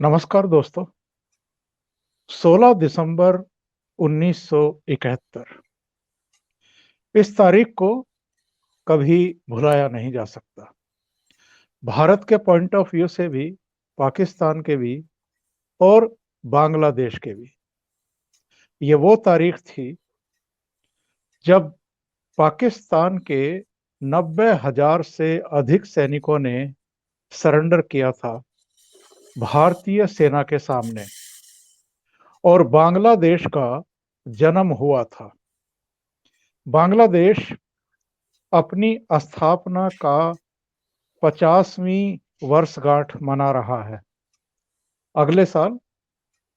नमस्कार दोस्तों। 16 दिसंबर 1971 इस तारीख को कभी भुलाया नहीं जा सकता। भारत के पॉइंट ऑफ व्यू से भी, पाकिस्तान के भी और बांग्लादेश के भी। ये वो तारीख थी जब पाकिस्तान के 90,000 से अधिक सैनिकों ने सरेंडर किया था भारतीय सेना के सामने और बांग्लादेश का जन्म हुआ था। बांग्लादेश अपनी स्थापना का 50वीं वर्षगांठ मना रहा है। अगले साल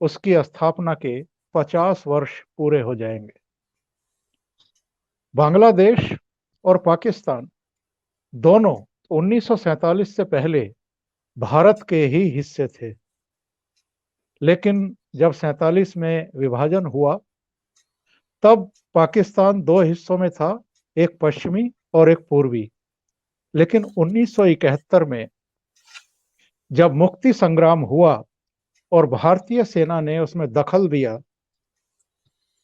उसकी स्थापना के 50 वर्ष पूरे हो जाएंगे। बांग्लादेश और पाकिस्तान दोनों 1947 से पहले भारत के ही हिस्से थे, लेकिन जब 47 में विभाजन हुआ तब पाकिस्तान दो हिस्सों में था, एक पश्चिमी और एक पूर्वी। लेकिन 1971 में जब मुक्ति संग्राम हुआ और भारतीय सेना ने उसमें दखल दिया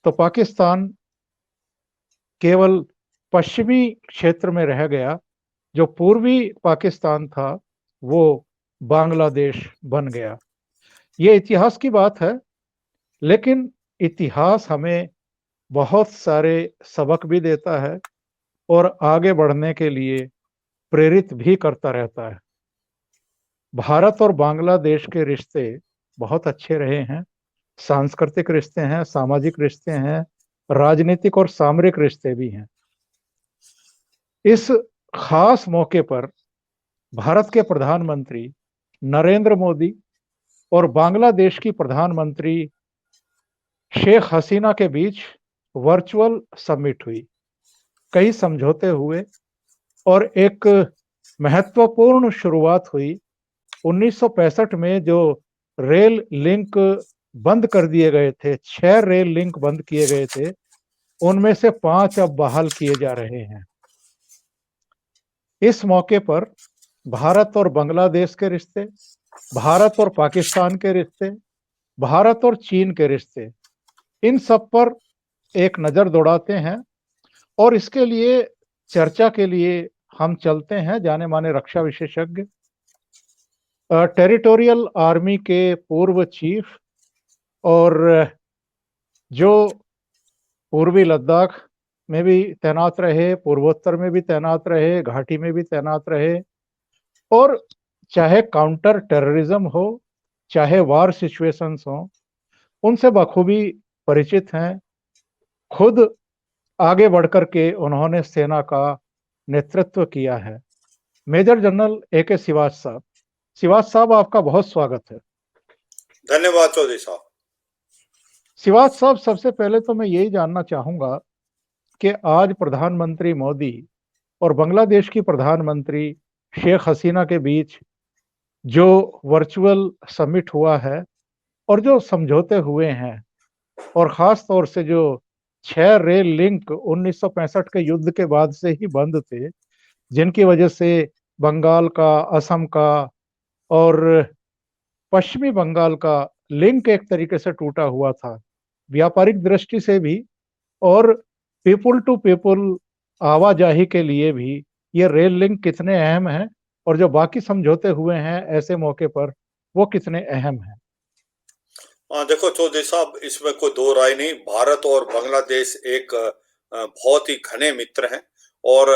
तो पाकिस्तान केवल पश्चिमी क्षेत्र में रह गया। जो पूर्वी पाकिस्तान था वो बांग्लादेश बन गया। ये इतिहास की बात है, लेकिन इतिहास हमें बहुत सारे सबक भी देता है और आगे बढ़ने के लिए प्रेरित भी करता रहता है। भारत और बांग्लादेश के रिश्ते बहुत अच्छे रहे हैं। सांस्कृतिक रिश्ते हैं, सामाजिक रिश्ते हैं, राजनीतिक और सामरिक रिश्ते भी हैं। इस खास मौके पर भारत के प्रधानमंत्री नरेंद्र मोदी और बांग्लादेश की प्रधानमंत्री शेख हसीना के बीच वर्चुअल समिट हुई। कई समझौते हुए और एक महत्वपूर्ण शुरुआत हुई। 1965 में जो रेल लिंक बंद कर दिए गए थे, 6 रेल लिंक बंद किए गए थे, उनमें से 5 अब बहाल किए जा रहे हैं। इस मौके पर भारत और बांग्लादेश के रिश्ते, भारत और पाकिस्तान के रिश्ते, भारत और चीन के रिश्ते, इन सब पर एक नजर दौड़ाते हैं। और इसके लिए चर्चा के लिए हम चलते हैं जाने माने रक्षा विशेषज्ञ, टेरिटोरियल आर्मी के पूर्व चीफ और जो पूर्वी लद्दाख में भी तैनात रहे, पूर्वोत्तर में भी तैनात रहे, घाटी में भी तैनात रहे, और चाहे काउंटर टेररिज्म हो, चाहे वार सिचुएशंस हो, उनसे बखूबी परिचित हैं। खुद आगे बढ़कर के उन्होंने सेना का नेतृत्व किया है। Major general A.K. श्रीवास्तव साहब, आपका बहुत स्वागत है। धन्यवाद चौधरी साहब। श्रीवास्तव साहब, सबसे पहले तो मैं यही जानना चाहूंगा कि आज प्रधानमंत्री मोदी और बांग्लादेश की प्रधानमंत्री शेख हसीना के बीच जो वर्चुअल समिट हुआ है और जो समझौते हुए हैं, और खास तौर से जो 6 रेल लिंक 1965 के युद्ध के बाद से ही बंद थे, जिनकी वजह से बंगाल का, असम का और पश्चिमी बंगाल का लिंक एक तरीके से टूटा हुआ था, व्यापारिक दृष्टि से भी और पीपुल टू पीपुल आवाजाही के लिए भी ये रेल लिंक कितने अहम हैं, और जो बाकी समझौते हुए हैं ऐसे मौके पर वो कितने अहम हैं। देखो चौधरी साहब, इसमें कोई दो राय नहीं। भारत और बांग्लादेश एक बहुत ही घने मित्र हैं और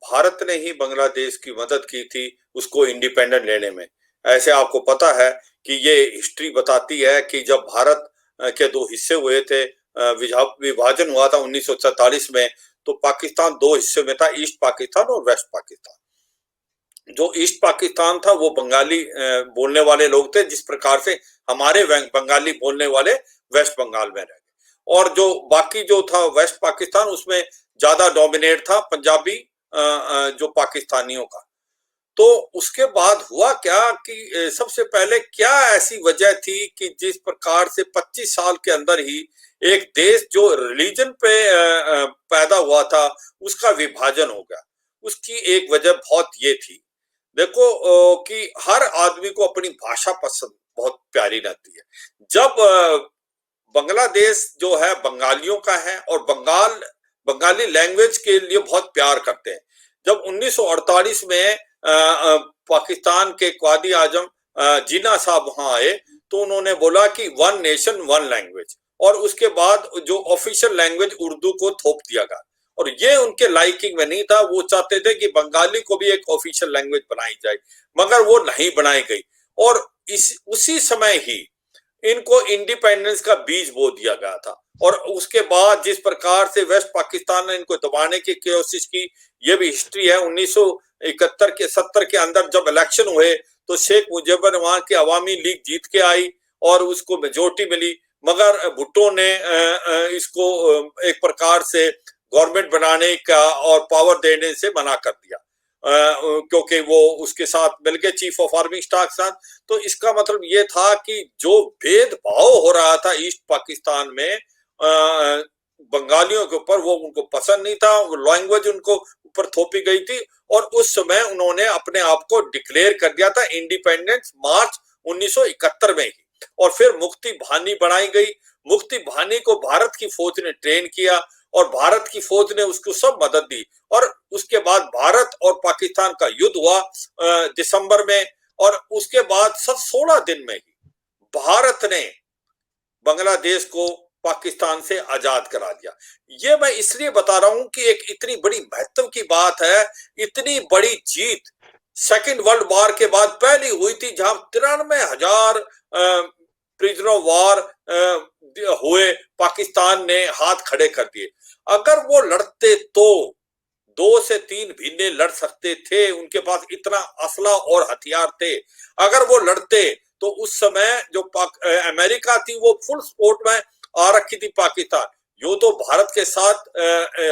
भारत ने ही बांग्लादेश की मदद की थी उसको इंडिपेंडेंट लेने में। ऐसे आपको पता है कि ये हिस्ट्री बताती है कि जब भारत के दो हिस्से हुए थे, विभाजन हुआ था 1947 में, तो पाकिस्तान दो हिस्से में था, ईस्ट पाकिस्तान और वेस्ट पाकिस्तान। जो ईस्ट पाकिस्तान था वो बंगाली बोलने वाले लोग थे, जिस प्रकार से हमारे बंगाली बोलने वाले वेस्ट बंगाल में रह गए। और जो बाकी जो था वेस्ट पाकिस्तान, उसमें ज्यादा डोमिनेट था पंजाबी जो पाकिस्तानियों का। तो उसके बाद हुआ क्या कि सबसे पहले क्या ऐसी वजह थी कि जिस प्रकार से 25 साल के अंदर ही एक देश जो रिलीजन पे पैदा हुआ था उसका विभाजन हो गया। उसकी एक वजह बहुत ये थी, देखो कि हर आदमी को अपनी भाषा पसंद बहुत प्यारी लगती है। जब बांग्लादेश जो है बंगालियों का है और बंगाली लैंग्वेज के लिए बहुत प्यार करते हैं। जब 1948 में पाकिस्तान के क्वादी आजम जिन्ना साहब वहां आए तो उन्होंने बोला कि वन नेशन वन लैंग्वेज, और उसके बाद जो ऑफिशियल लैंग्वेज उर्दू को थोप दिया गया, और ये उनके लाइकिंग में नहीं था। वो चाहते थे कि बंगाली को भी एक ऑफिशियल लैंग्वेज बनाई जाए, मगर वो नहीं बनाई गई। और उसी समय ही इनको इंडिपेंडेंस का बीज बो दिया गया था। और उसके बाद जिस प्रकार से वेस्ट पाकिस्तान ने इनको दबाने की कोशिश की, ये भी हिस्ट्री है। 1971 के 70 के अंदर जब इलेक्शन हुए तो शेख मुजीबुर रहमान की अवामी लीग जीत के आई और उसको मेजोरिटी मिली, मगर भुट्टो ने इसको एक प्रकार से गवर्नमेंट बनाने का और पावर देने से मना कर दिया, क्योंकि वो उसके साथ मिलके चीफ ऑफ आर्मी स्टाफ साथ। तो इसका मतलब ये था कि जो भेदभाव हो रहा था ईस्ट पाकिस्तान में बंगालियों के ऊपर, वो उनको पसंद नहीं था। लैंग्वेज उनको ऊपर थोपी गई थी और उस समय उन्होंने अपने आप को डिक्लेयर कर दिया था इंडिपेंडेंस मार्च 1971 में ही। और फिर मुक्ति बाहिनी बनाई गई। मुक्ति बाहिनी को भारत की फौज ने ट्रेन किया और भारत की फौज ने उसको सब मदद दी। और उसके बाद भारत और पाकिस्तान का युद्ध हुआ दिसंबर में, और उसके बाद 16 दिन में ही भारत ने बांग्लादेश को पाकिस्तान से आजाद करा दिया। ये मैं इसलिए बता रहा हूं कि एक इतनी बड़ी महत्व की बात है, इतनी बड़ी जीत सेकेंड वर्ल्ड वॉर के बाद पहली हुई थी, जहां 93,000 प्रिजनर ऑफ वॉर हुए, पाकिस्तान ने हाथ खड़े कर दिए। अगर वो लड़ते तो 2 से 3 महीने लड़ सकते थे, उनके पास इतना असला और हथियार थे। अगर वो लड़ते तो उस समय जो अमेरिका थी वो फुल सपोर्ट में आ रखी थी पाकिस्तान। यो तो भारत के साथ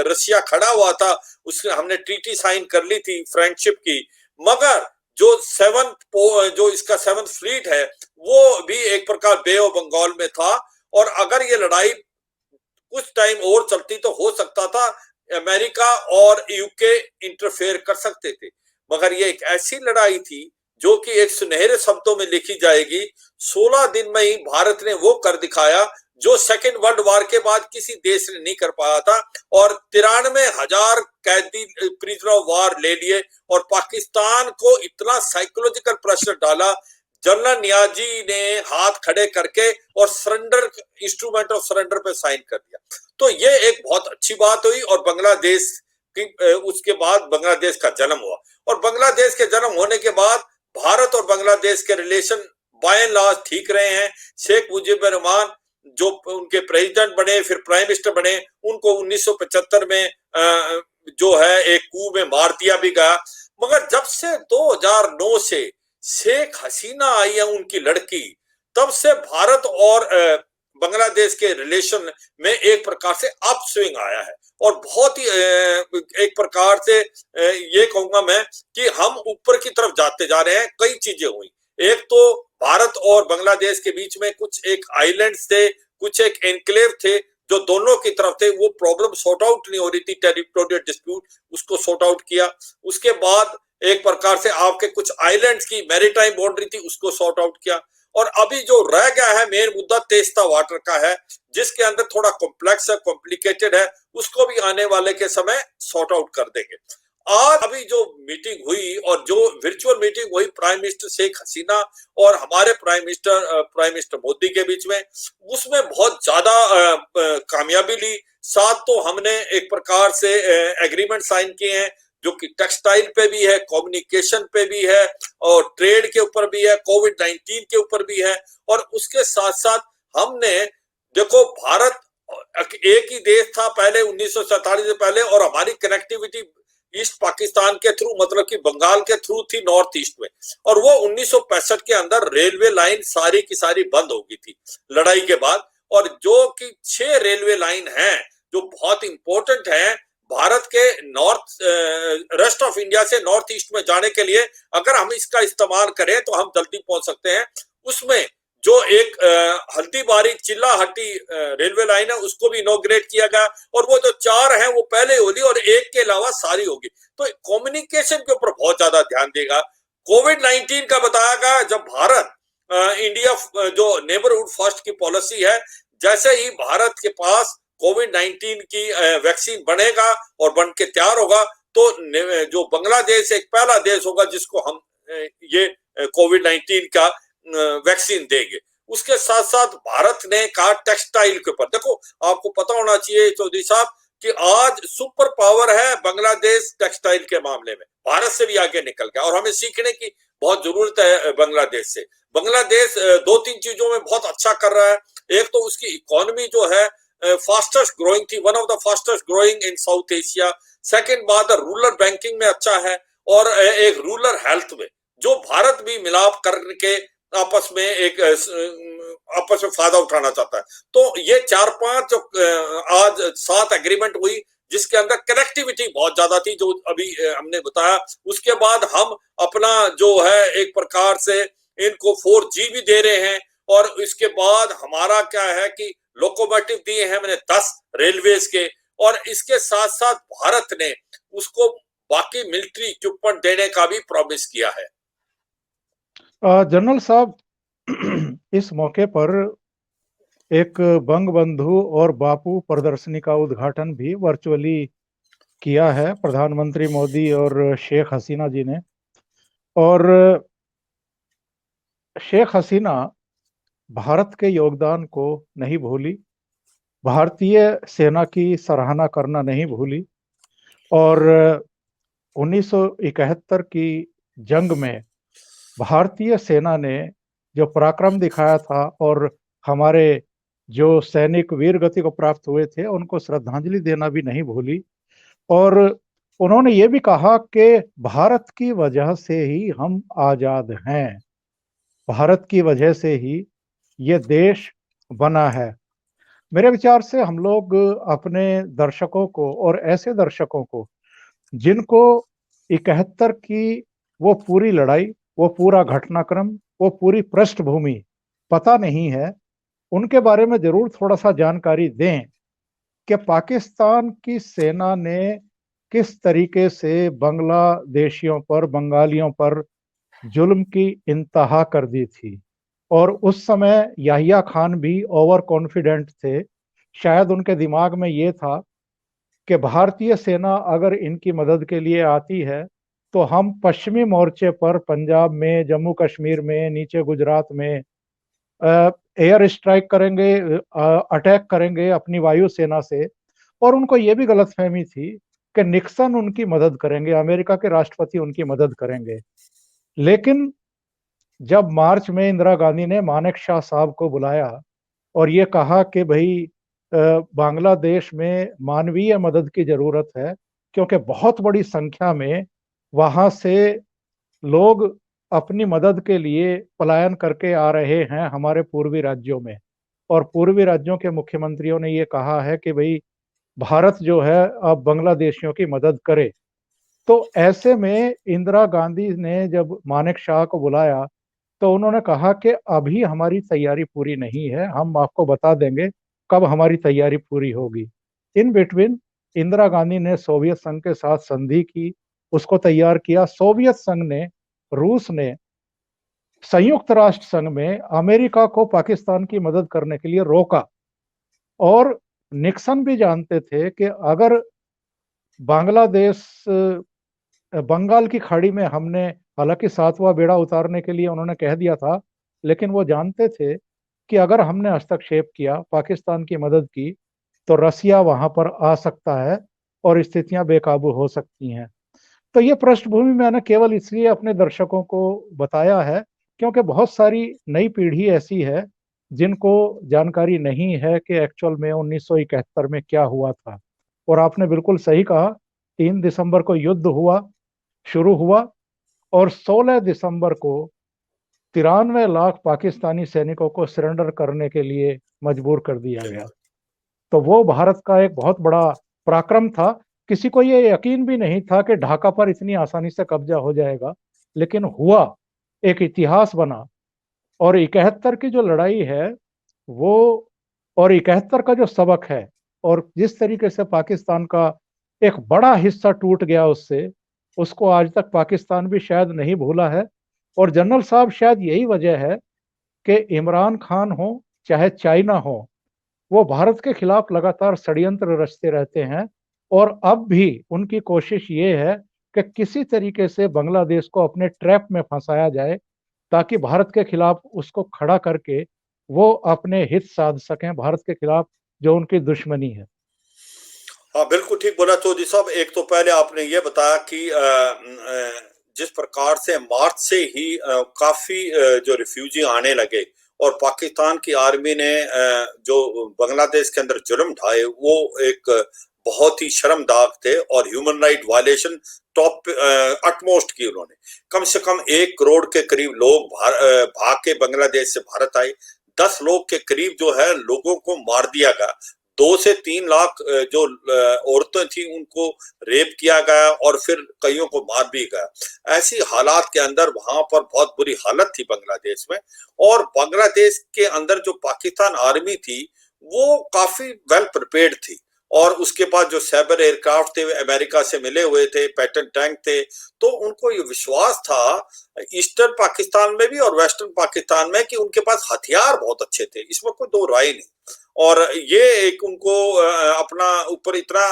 रशिया खड़ा हुआ था, उसने हमने ट्रीटी साइन कर ली थी फ्रेंडशिप की, मगर जो इसका 7th फ्लीट है वो भी एक प्रकार बे ऑफ बंगाल में था। और अगर ये लड़ाई कुछ टाइम और चलती तो हो सकता था अमेरिका और यूके इंटरफेयर कर सकते थे, मगर ये एक ऐसी लड़ाई थी जो कि एक सुनहरे शब्दों में लिखी जाएगी। 16 दिन में ही भारत ने वो कर दिखाया जो सेकेंड वर्ल्ड वॉर के बाद किसी देश ने नहीं कर पाया था, और 93,000 कैदी प्रिजनर ऑफ वॉर ले लिए और पाकिस्तान को इतना साइकोलॉजिकल प्रेशर डाला। जनरल नियाजी ने हाथ खड़े करके और सरेंडर, इंस्ट्रूमेंट ऑफ सरेंडर पे साइन कर दिया। तो ये एक बहुत अच्छी बात हुई। और बांग्लादेश की उसके बाद बांग्लादेश का जन्म हुआ, और बांग्लादेश के जन्म होने के बाद भारत और बांग्लादेश के रिलेशन बाय एंड लार्ज ठीक रहे हैं। शेख मुजीबुर रहमान जो उनके प्रेसिडेंट बने, फिर प्राइम मिनिस्टर बने, उनको 1975 में जो है एक कू में मार दिया भी गया। मगर जब से 2009 से शेख हसीना आई है उनकी लड़की, तब से भारत और बांग्लादेश के रिलेशन में एक प्रकार से अप स्विंग आया है, और बहुत ही एक प्रकार से ये कहूंगा मैं कि हम ऊपर की तरफ जाते जा रहे हैं। कई चीजें हुई। एक तो भारत और बांग्लादेश के बीच में कुछ एक आइलैंड्स थे, कुछ एक एनक्लेव थे जो दोनों की तरफ थे। वो प्रॉब्लम सॉर्ट आउट नहीं हो रही थी, टेरिटोरियल डिस्प्यूट, उसको सॉर्ट आउट किया। उसके बाद एक प्रकार से आपके कुछ आइलैंड्स की मैरीटाइम बाउंड्री थी, उसको सॉर्ट आउट किया। और अभी जो रह गया है मेन मुद्दा तेस्ता वाटर का है, जिसके अंदर थोड़ा कॉम्प्लेक्स है, कॉम्प्लिकेटेड है, उसको भी आने वाले के समय सॉर्ट आउट कर देंगे। आज अभी जो मीटिंग हुई और जो वर्चुअल मीटिंग हुई प्राइम मिनिस्टर शेख हसीना और हमारे प्राइम मिनिस्टर मोदी के बीच में, उसमें बहुत ज्यादा कामयाबी ली। साथ तो हमने एक प्रकार से एग्रीमेंट साइन किए हैं जो कि टेक्सटाइल पे भी है, कम्युनिकेशन पे भी है, और ट्रेड के ऊपर भी है, कोविड-19 के ऊपर भी है। और उसके साथ साथ हमने देखो, भारत एक ही देश था पहले 1947 से पहले, और हमारी कनेक्टिविटी ईस्ट पाकिस्तान के थ्रू, मतलब कि बंगाल के थ्रू थी नॉर्थ ईस्ट में। और वो 1965 के अंदर रेलवे लाइन सारी की सारी बंद हो गई थी लड़ाई के बाद। और जो कि 6 रेलवे लाइन हैं जो बहुत इंपॉर्टेंट है भारत के नॉर्थ रेस्ट ऑफ इंडिया से नॉर्थ ईस्ट में जाने के लिए, अगर हम इसका इस्तेमाल करें तो हम जल्दी पहुंच सकते हैं। उसमें जो एक हल्दीबारी चिल्लाहट्टी रेलवे लाइन है उसको भी इनॉग्रेट किया गया, और वो जो 4 हैं वो पहले होगी और एक के अलावा सारी होगी। तो कम्युनिकेशन के ऊपर बहुत ज्यादा ध्यान देगा। कोविड-19 का बताया गया, जब भारत इंडिया जो नेबरहुड फर्स्ट की पॉलिसी है, जैसे ही भारत के पास कोविड-19 की वैक्सीन बनेगा और बन के तैयार होगा, तो जो बांग्लादेश एक पहला देश होगा जिसको हम ये कोविड-19 का वैक्सीन देंगे। उसके साथ साथ भारत ने कहा टेक्सटाइल के ऊपर, देखो आपको पता होना चाहिए चौधरी साहब कि आज सुपर पावर है बांग्लादेश टेक्सटाइल के मामले में, भारत से भी आगे निकल गया और हमें सीखने की बहुत जरूरत है बांग्लादेश से। बांग्लादेश दो तीन चीजों में बहुत अच्छा कर रहा है। एक तो उसकी इकोनॉमी जो है फास्टेस्ट ग्रोइंग थी, one of the fastest growing in south Asia. Second बात, रूरल बैंकिंग में अच्छा है और एक रूरल हेल्थ में, जो भारत भी मिलाप करके आपस में एक आपस में फायदा उठाना चाहता है। तो ये 4-5 आज 7 एग्रीमेंट हुई जिसके अंदर कनेक्टिविटी बहुत ज्यादा थी, जो अभी हमने बताया। उसके बाद हम अपना जो है एक प्रकार से इनको 4G भी दे रहे हैं और इसके बाद हमारा क्या है कि लोकोमोटिव दिए हैं मैंने 10 रेलवेज के, और इसके साथ साथ भारत ने उसको बाकी मिलिट्री इक्विपमेंट देने का भी प्रॉमिस किया है। जनरल साहब, इस मौके पर एक बंगबंधु और बापू प्रदर्शनी का उद्घाटन भी वर्चुअली किया है प्रधानमंत्री मोदी और शेख हसीना जी ने। और शेख हसीना भारत के योगदान को नहीं भूली, भारतीय सेना की सराहना करना नहीं भूली, और 1971 की जंग में भारतीय सेना ने जो पराक्रम दिखाया था और हमारे जो सैनिक वीर गति को प्राप्त हुए थे उनको श्रद्धांजलि देना भी नहीं भूली। और उन्होंने ये भी कहा कि भारत की वजह से ही हम आजाद हैं, भारत की वजह से ही ये देश बना है। मेरे विचार से हम लोग अपने दर्शकों को, और ऐसे दर्शकों को जिनको 71 की वो पूरी लड़ाई, वो पूरा घटनाक्रम, वो पूरी पृष्ठभूमि पता नहीं है, उनके बारे में जरूर थोड़ा सा जानकारी दें कि पाकिस्तान की सेना ने किस तरीके से बांग्लादेशियों पर, बंगालियों पर जुल्म की इंतहा कर दी थी। और उस समय याहिया खान भी ओवर कॉन्फिडेंट थे, शायद उनके दिमाग में ये था कि भारतीय सेना अगर इनकी मदद के लिए आती है तो हम पश्चिमी मोर्चे पर पंजाब में, जम्मू कश्मीर में, नीचे गुजरात में एयर स्ट्राइक करेंगे, अटैक करेंगे अपनी वायु सेना से। और उनको ये भी गलतफहमी थी कि निक्सन उनकी मदद करेंगे, अमेरिका के राष्ट्रपति उनकी मदद करेंगे। लेकिन जब मार्च में इंदिरा गांधी ने मानेक शॉ साहब को बुलाया और ये कहा कि भाई बांग्लादेश में मानवीय मदद की जरूरत है, क्योंकि बहुत बड़ी संख्या में वहां से लोग अपनी मदद के लिए पलायन करके आ रहे हैं हमारे पूर्वी राज्यों में, और पूर्वी राज्यों के मुख्यमंत्रियों ने ये कहा है कि भाई भारत जो है अब बांग्लादेशियों की मदद करे। तो ऐसे में इंदिरा गांधी ने जब मानेक शॉ को बुलाया तो उन्होंने कहा कि अभी हमारी तैयारी पूरी नहीं है, हम आपको बता देंगे कब हमारी तैयारी पूरी होगी। इन बिटवीन इंदिरा गांधी ने सोवियत संघ के साथ संधि की, उसको तैयार किया। सोवियत संघ ने, रूस ने, संयुक्त राष्ट्र संघ में अमेरिका को पाकिस्तान की मदद करने के लिए रोका। और निक्सन भी जानते थे कि अगर बांग्लादेश, बंगाल की खाड़ी में हमने, हालांकि 7वां बेड़ा उतारने के लिए उन्होंने कह दिया था, लेकिन वो जानते थे कि अगर हमने हस्तक्षेप किया, पाकिस्तान की मदद की, तो रसिया वहां पर आ सकता है और स्थितियां बेकाबू हो सकती हैं। तो ये पृष्ठभूमि मैंने केवल इसलिए अपने दर्शकों को बताया है क्योंकि बहुत सारी नई पीढ़ी ऐसी है जिनको जानकारी नहीं है कि एक्चुअल में 1971 में क्या हुआ था। और आपने बिल्कुल सही कहा, 3 दिसंबर को युद्ध हुआ, शुरू हुआ, और 16 दिसंबर को 93 लाख पाकिस्तानी सैनिकों को सरेंडर करने के लिए मजबूर कर दिया गया। तो वो भारत का एक बहुत बड़ा पराक्रम था। किसी को ये यकीन भी नहीं था कि ढाका पर इतनी आसानी से कब्जा हो जाएगा, लेकिन हुआ, एक इतिहास बना। और 71 की जो लड़ाई है वो, और 71 का जो सबक है, और जिस तरीके से पाकिस्तान का एक बड़ा हिस्सा टूट गया उससे, उसको आज तक पाकिस्तान भी शायद नहीं भूला है। और जनरल साहब, शायद यही वजह है कि इमरान खान हो चाहे चाइना हो, वो भारत के खिलाफ लगातार षड्यंत्र रचते रहते हैं। और अब भी उनकी कोशिश ये है कि किसी तरीके से बांग्लादेश को अपने ट्रैप में फंसाया जाए, ताकि भारत के खिलाफ उसको खड़ा करके वो अपने हित साध सकें भारत के खिलाफ, जो उनकी दुश्मनी है। हाँ, बिल्कुल ठीक बोला चौधरी साहब। एक तो पहले आपने ये बताया कि जिस प्रकार से मार्च से ही काफी जो रिफ्यूजी आने लगे और पाकिस्तान की आर्मी ने जो बांग्लादेश के अंदर जुर्म ढाए, वो एक बहुत ही शर्मनाक थे और human right violation top utmost की उन्होंने। कम से कम 1 करोड़ के करीब लोग भाग के बांग्लादेश से भारत आए। 10 लोग के करीब जो है लोगों को मार दिया गया। 2 से 3 लाख जो औरतें थी उनको रेप किया गया और फिर कईयों को मार भी गया। ऐसी हालात के अंदर वहां पर बहुत बुरी हालत थी बांग्लादेश में। और बांग्लादेश के अंदर जो पाकिस्तान आर्मी थी वो काफी वेल प्रिपेयर्ड थी। और उसके पास जो साइबर एयरक्राफ्ट थे अमेरिका से मिले हुए थे, पैटर्न टैंक थे। तो उनको ये विश्वास था ईस्टर्न पाकिस्तान में भी और वेस्टर्न पाकिस्तान में कि उनके पास हथियार बहुत अच्छे थे, इसमें कोई दो राय नहीं। और ये एक उनको अपना ऊपर इतना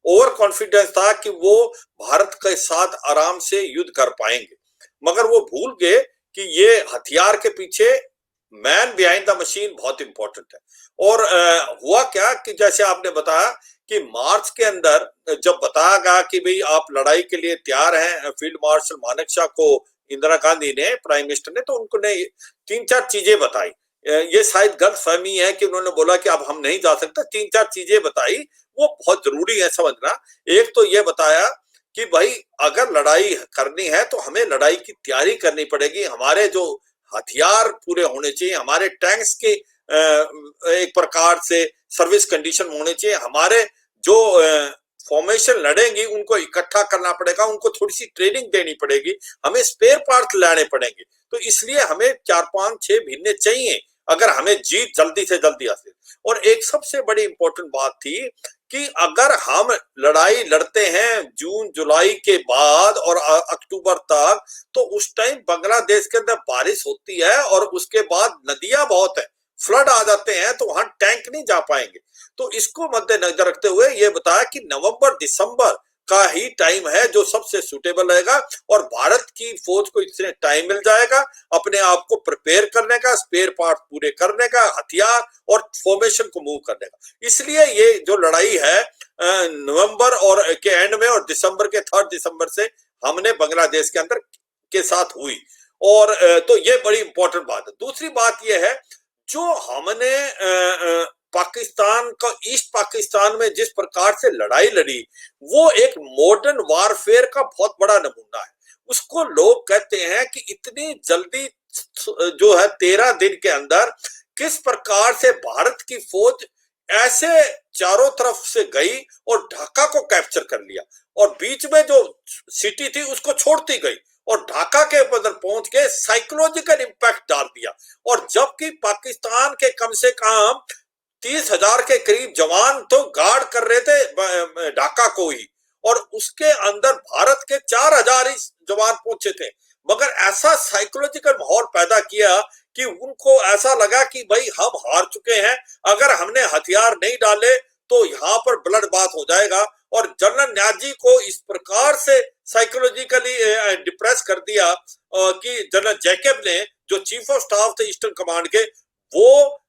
ओवर कॉन्फिडेंस था कि वो भारत के साथ आराम से युद्ध कर पाएंगे। मगर वो भूल गए कि ये हथियार के पीछे मैन बिहाइंड द मशीन बहुत इंपॉर्टेंट है। और हुआ क्या कि जैसे आपने बताया कि मार्च के अंदर जब बताया गया कि भाई आप लड़ाई के लिए तैयार हैं, फील्ड मार्शल मानेकशॉ को इंदिरा गांधी ने, प्राइम मिनिस्टर ने, तो उन्होंने 3-4 चीजें बताई। ये शायद गलतफहमी है कि उन्होंने बोला कि अब हम नहीं जा सकते। 3-4 चीजें बताई, वो बहुत जरूरी है समझना। एक तो ये बताया कि भाई अगर लड़ाई करनी है तो हमें लड़ाई की तैयारी करनी पड़ेगी, हमारे जो हथियार पूरे होने चाहिए, हमारे टैंक्स के एक प्रकार से सर्विस कंडीशन होने चाहिए, हमारे जो फॉर्मेशन लड़ेंगी उनको इकट्ठा करना पड़ेगा, उनको थोड़ी सी ट्रेनिंग देनी पड़ेगी, हमें स्पेयर पार्ट लाने पड़ेंगे। तो इसलिए हमें 4-5-6 महीने चाहिए अगर हमें जीत जल्दी से जल्दी हासिल। और एक सबसे बड़ी इंपॉर्टेंट बात थी कि अगर हम लड़ाई लड़ते हैं जून जुलाई के बाद और अक्टूबर तक, तो उस टाइम बांग्लादेश के अंदर बारिश होती है और उसके बाद नदियां बहुत है, फ्लड आ जाते हैं, तो वहां टैंक नहीं जा पाएंगे। तो इसको मद्देनजर रखते हुए ये बताया कि नवंबर दिसंबर का ही टाइम है जो सबसे सुटेबल रहेगा और भारत की फौज को इससे टाइम मिल जाएगा अपने आप को प्रिपेयर करने का, स्पेयर पार्ट पूरे करने का, हथियार और फॉर्मेशन को मूव करने का। इसलिए ये जो लड़ाई है नवंबर और के एंड में और दिसंबर के 3 दिसंबर से हमने बांग्लादेश के अंदर के साथ हुई। और तो ये बड़ी इंपॉर्टेंट बात है। दूसरी बात ये है, जो हमने पाकिस्तान का ईस्ट पाकिस्तान में जिस प्रकार से लड़ाई लड़ी, वो एक मॉडर्न वारफेयर का बहुत बड़ा नमूना है। उसको लोग कहते हैं कि इतनी जल्दी जो है 13 दिन के अंदर किस प्रकार से भारत की फौज ऐसे चारों तरफ से गई और ढाका को कैप्चर कर लिया और बीच में जो सिटी थी उसको छोड़ती गई और ढाका के अंदर पहुंच के साइकोलॉजिकल इंपैक्ट डाल दिया। और जबकि पाकिस्तान के कम से कम 30,000 के करीब जवान तो गार्ड कर रहे थे ढाका को ही, और उसके अंदर भारत के 4,000 ही जवान पहुंचे थे। मगर ऐसा साइकोलॉजिकल माहौल पैदा किया कि उनको ऐसा लगा कि भाई हम हार चुके हैं, अगर हमने हथियार नहीं डाले तो यहाँ पर ब्लड बाथ हो जाएगा। और जनरल न्याजी को इस प्रकार से साइकोलॉजिकली डिप्रेस कर दिया कि जनरल जैकब ने, जो चीफ ऑफ स्टाफ थे ईस्टर्न कमांड के, वो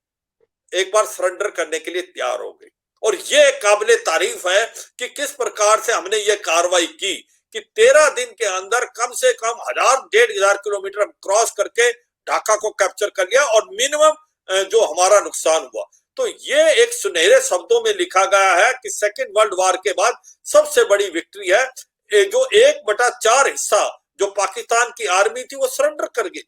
एक बार सरेंडर करने के लिए तैयार हो गई। और ये काबिले तारीफ है कि किस प्रकार से हमने ये कार्रवाई की कि 13 दिन के अंदर कम से कम 1,000-1,500 किलोमीटर क्रॉस करके ढाका को कैप्चर कर लिया और मिनिमम जो हमारा नुकसान हुआ। तो ये एक सुनहरे शब्दों में लिखा गया है कि सेकेंड वर्ल्ड वॉर के बाद सबसे बड़ी विक्ट्री है। जो 1/4 हिस्सा जो पाकिस्तान की आर्मी थी वो सरेंडर कर गई।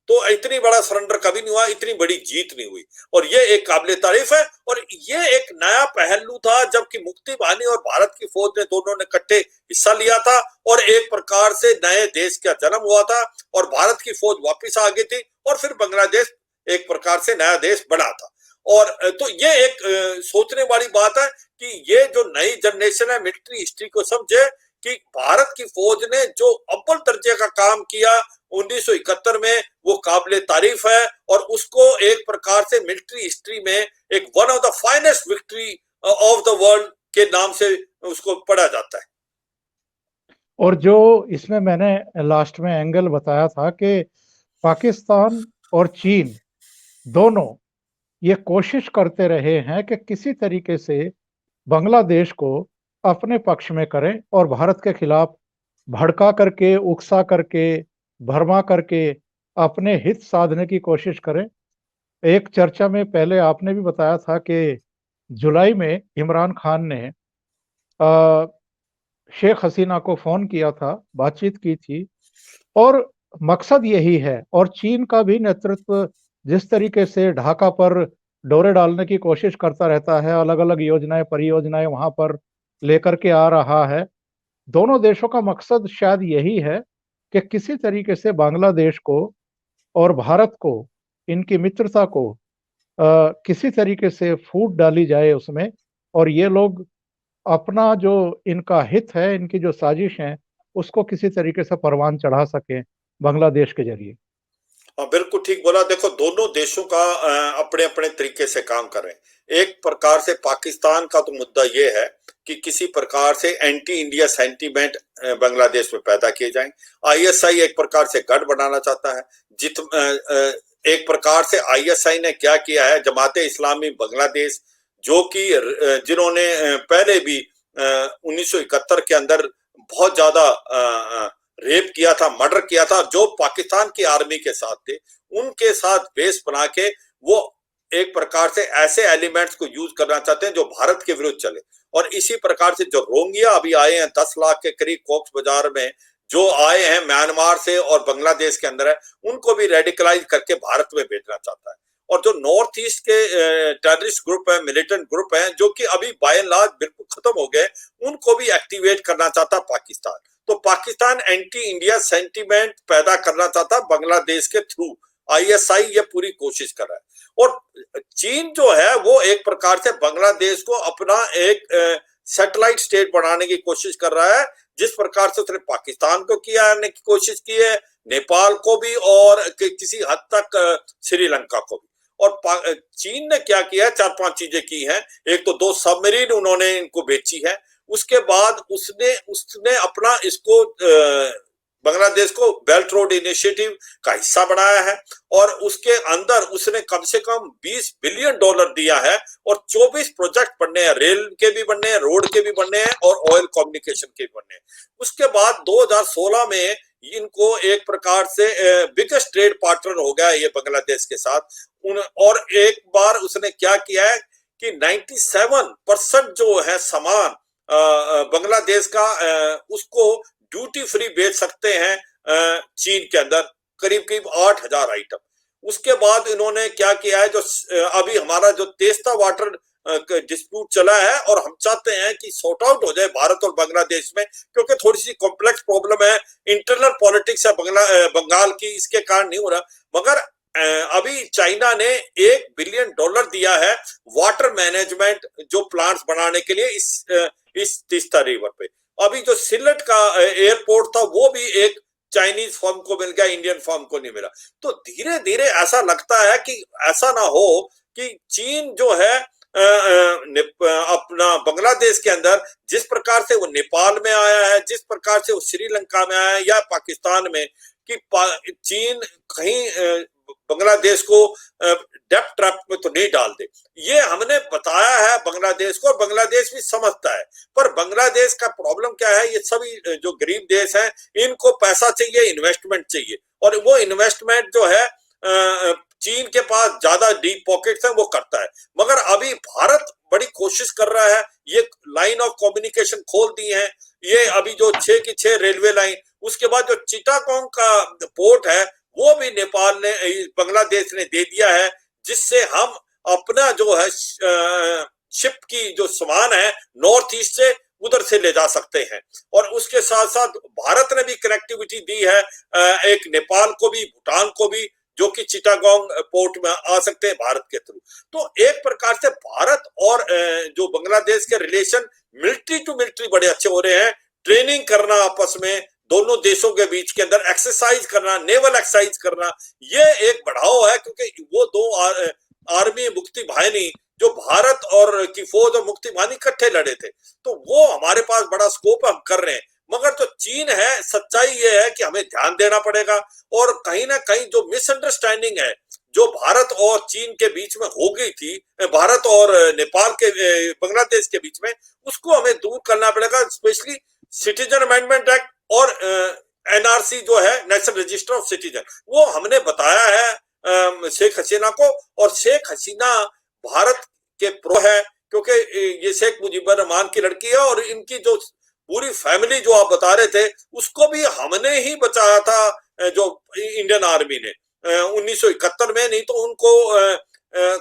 तो इतनी बड़ा सरेंडर कभी नहीं हुआ, इतनी बड़ी जीत नहीं हुई, और ये एक काबिले तारीफ है। और ये एक नया पहलू था जबकि मुक्ति बाहिनी और भारत की फौज ने दोनों ने इकट्ठे हिस्सा लिया था और एक प्रकार से नए देश का जन्म हुआ था और भारत की फौज वापस आ गई थी और फिर बांग्लादेश एक प्रकार से नया देश बना था। और तो ये एक सोचने वाली बात है कि ये जो नई जनरेशन है मिलिट्री हिस्ट्री को समझे कि भारत की फौज ने जो अव्वल दर्जे का काम किया 1971 में, वो काबिले तारीफ है, और उसको एक प्रकार से मिलिट्री हिस्ट्री में एक one of the finest victory of the world के नाम से उसको पढ़ा जाता है। और जो इसमें मैंने लास्ट में एंगल बताया था कि पाकिस्तान और चीन दोनों ये कोशिश करते रहे हैं कि किसी तरीके से बांग्लादेश को अपने पक्ष में करें और भारत के खिलाफ भड़का करके, उकसा करके, भरमा करके अपने हित साधने की कोशिश करें। एक चर्चा में पहले आपने भी बताया था कि जुलाई में इमरान खान ने शेख हसीना को फोन किया था, बातचीत की थी, और मकसद यही है। और चीन का भी नेतृत्व जिस तरीके से ढाका पर डोरे डालने की कोशिश करता रहता है, अलग अलग योजनाएं परियोजनाएं वहां पर लेकर के आ रहा है, दोनों देशों का मकसद शायद यही है कि किसी तरीके से बांग्लादेश को और भारत को, इनकी मित्रता को किसी तरीके से फूट डाली जाए उसमें, और ये लोग अपना जो इनका हित है, इनकी जो साजिश है, उसको किसी तरीके से परवान चढ़ा सकें बांग्लादेश के जरिए। हाँ, बिल्कुल ठीक बोला। देखो, दोनों देशों का अपने अपने तरीके से काम कर रहे हैं। एक प्रकार से पाकिस्तान का तो मुद्दा ये है कि किसी प्रकार से एंटी इंडिया सेंटीमेंट बांग्लादेश में पैदा किए जाएं। आईएसआई एक प्रकार से गढ़ बनाना चाहता है। एक प्रकार से आईएसआई ने क्या किया है, जमाते इस्लामी बांग्लादेश, जो कि जिन्होंने पहले भी 1971 के अंदर बहुत ज्यादा रेप किया था, मर्डर किया था, जो पाकिस्तान की आर्मी के साथ थे, उनके साथ बेस बना के वो एक प्रकार से ऐसे एलिमेंट्स को यूज करना चाहते हैं जो भारत के विरुद्ध चले। और इसी प्रकार से जो रोहिंग्या अभी आए हैं 10 लाख के करीब कॉक्स बाजार में, जो आए हैं म्यांमार से और बांग्लादेश के अंदर है, उनको भी रेडिकलाइज करके भारत में भेजना चाहता है। और जो नॉर्थ ईस्ट के टेररिस्ट ग्रुप है, मिलिटेंट ग्रुप है, जो कि अभी बाय एंड लार्ज बिल्कुल खत्म हो गए, उनको भी एक्टिवेट करना चाहता पाकिस्तान। तो पाकिस्तान एंटी इंडिया सेंटीमेंट पैदा करना चाहता बांग्लादेश के थ्रू। आईएसआई ये पूरी कोशिश कर रहा है। और चीन जो है वो एक प्रकार से बांग्लादेश को अपना एक सैटेलाइट स्टेट बनाने की कोशिश कर रहा है, जिस प्रकार से उसने पाकिस्तान को किया की कोशिश की है, नेपाल को भी, और किसी हद तक श्रीलंका को भी। और चीन ने क्या किया है, 4-5 चीजें की हैं। एक तो 2 सबमरीन उन्होंने इनको बेची है। उसके बाद उसने उसने अपना इसको बांग्लादेश को बेल्ट रोड इनिशिएटिव का हिस्सा बनाया है, और उसके अंदर उसने कम से कम $20 बिलियन दिया है, और 24 प्रोजेक्ट बनने हैं, रेल के भी बनने हैं, रोड के भी बनने हैं, और ऑयल कम्युनिकेशन के भी बनने हैं। उसके बाद 2016 में इनको एक प्रकार से बिगेस्ट ट्रेड पार्टनर हो गया ये बांग्लादेश के साथ। और एक बार उसने क्या किया है कि 97% जो है सामान बांग्लादेश का, उसको ड्यूटी फ्री बेच सकते हैं चीन के अंदर, करीब करीब 8,000 आइटम। उसके बाद इन्होंने क्या किया है, जो अभी हमारा जो तेस्ता वाटर डिस्प्यूट चला है, और हम चाहते हैं कि सॉर्ट आउट हो जाए भारत और बांग्लादेश में, क्योंकि थोड़ी सी कॉम्प्लेक्स प्रॉब्लम है, इंटरनल पॉलिटिक्स है बंगाल की, इसके कारण नहीं हो रहा। मगर अभी चाइना ने $1 बिलियन दिया है वाटर मैनेजमेंट जो प्लांट्स बनाने के लिए इस तीस्ता रिवर पे। अभी जो सिलेट का एयरपोर्ट था वो भी एक चाइनीज फर्म को मिल गया, इंडियन फर्म को नहीं मिला। तो धीरे धीरे ऐसा लगता है कि ऐसा ना हो कि चीन जो है अपना बांग्लादेश के अंदर, जिस प्रकार से वो नेपाल में आया है, जिस प्रकार से वो श्रीलंका में आया है या पाकिस्तान में, कि चीन कहीं बांग्लादेश को डेप्थ ट्रैप में तो नहीं डाल दे। ये हमने बताया है बांग्लादेश को, और बांग्लादेश भी समझता है। पर बांग्लादेश का प्रॉब्लम क्या है, ये सभी जो गरीब देश हैं, इनको पैसा चाहिए, इन्वेस्टमेंट चाहिए, और वो इन्वेस्टमेंट जो है चीन के पास ज्यादा डीप पॉकेट्स हैं, वो करता है। मगर अभी भारत बड़ी कोशिश कर रहा है, ये लाइन ऑफ कम्युनिकेशन खोल दी है, ये अभी जो 6 की 6 रेलवे लाइन, उसके बाद जो चिटागोंग का पोर्ट है वो भी नेपाल ने, बांग्लादेश ने दे दिया है, जिससे हम अपना जो है शिप की जो सामान है नॉर्थ ईस्ट से उधर से ले जा सकते हैं। और उसके साथ साथ भारत ने भी कनेक्टिविटी दी है, एक नेपाल को भी, भूटान को भी, जो कि चिटागोंग पोर्ट में आ सकते हैं भारत के थ्रू। तो एक प्रकार से भारत और जो बांग्लादेश के रिलेशन मिलिट्री टू मिलिट्री बड़े अच्छे हो रहे हैं, ट्रेनिंग करना आपस में, दोनों देशों के बीच के अंदर एक्सरसाइज करना, नेवल एक्सरसाइज करना, ये एक बढ़ाव है, क्योंकि वो दो आर्मी मुक्ति बाहिनी जो भारत और की फौज और मुक्ति बाहिनी इकट्ठे लड़े थे, तो वो हमारे पास बड़ा स्कोप हम कर रहे हैं। मगर जो चीन है, सच्चाई ये है कि हमें ध्यान देना पड़ेगा, और कहीं ना कहीं जो मिसअंडरस्टैंडिंग है जो भारत और चीन के बीच में हो गई थी, भारत और नेपाल के बांग्लादेश के बीच में, उसको हमें दूर करना पड़ेगा। स्पेशली सिटीजन अमेंडमेंट एक्ट और एनआरसी जो है, नेशनल रजिस्टर ऑफ सिटीजन, वो हमने बताया है शेख हसीना को, और शेख हसीना भारत के प्रो है, क्योंकि ये शेख मुजीबुर रहमान की लड़की है, और इनकी जो पूरी फैमिली जो आप बता रहे थे, उसको भी हमने ही बचाया था, जो इंडियन आर्मी ने 1971 में, नहीं तो उनको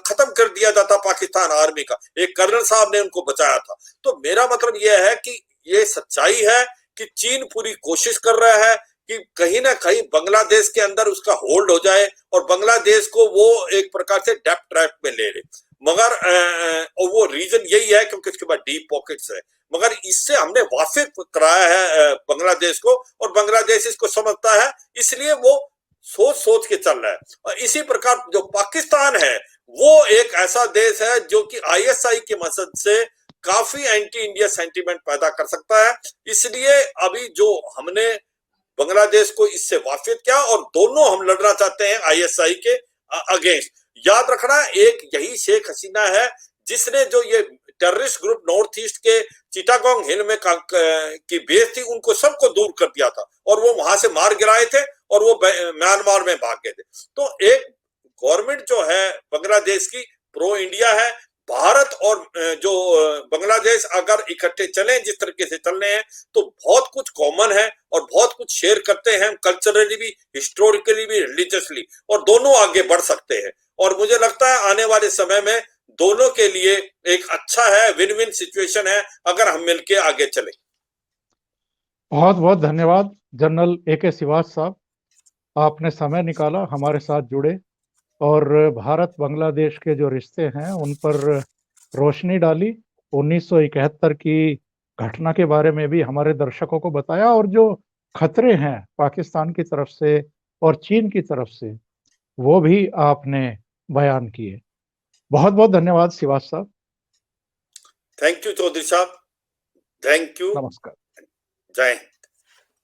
खत्म कर दिया जाता पाकिस्तान आर्मी का, एक कर्नल साहब ने उनको बचाया था। तो मेरा मतलब यह है कि ये सच्चाई है कि चीन पूरी कोशिश कर रहा है कि कहीं ना कहीं बांग्लादेश के अंदर उसका होल्ड हो जाए, और बांग्लादेश को वो एक प्रकार से डेप्थ ट्रैप में ले ले। मगर और वो रीजन यही है क्योंकि उसके बाद डीप पॉकेट्स है। मगर इससे हमने वाकिफ कराया है बांग्लादेश को, और बांग्लादेश इसको समझता है, इसलिए वो सोच सोच के चल रहा है। और इसी प्रकार जो पाकिस्तान है, वो एक ऐसा देश है जो कि आईएसआई की मदद से काफी एंटी इंडिया सेंटीमेंट पैदा कर सकता है। इसलिए अभी जो हमने बांग्लादेश को इससे वाकिफ किया, और दोनों हम लड़ना चाहते हैं आईएसआई के अगेंस्ट। याद रखना, एक यही शेख हसीना है जिसने जो ये टेररिस्ट ग्रुप नॉर्थ ईस्ट के चिटागोंग हिल में की बेस थी, उनको सबको दूर कर दिया था, और वो वहां से मार गिराए थे, और वो म्यांमार में भाग गए थे। तो एक गवर्नमेंट जो है बांग्लादेश की प्रो इंडिया है। भारत और जो बांग्लादेश अगर इकट्ठे चलें जिस तरीके से चल रहे हैं, तो बहुत कुछ कॉमन है, और बहुत कुछ शेयर करते हैं, कल्चरली भी, हिस्टोरिकली भी, रिलीजियसली, और दोनों आगे बढ़ सकते हैं। और मुझे लगता है आने वाले समय में दोनों के लिए एक अच्छा है, विन विन सिचुएशन है, अगर हम मिलके आगे चले। बहुत बहुत धन्यवाद जनरल AK श्रीवास्तव साहब, आपने समय निकाला, हमारे साथ जुड़े, और भारत बांग्लादेश के जो रिश्ते हैं उन पर रोशनी डाली। 1971 की घटना के बारे में भी हमारे दर्शकों को बताया, और जो खतरे हैं पाकिस्तान की तरफ से और चीन की तरफ से, वो भी आपने बयान किए। बहुत बहुत धन्यवाद श्रीवास्तव साहब। थैंक यू चौधरी साहब, थैंक यू। नमस्कार। जय हिंद।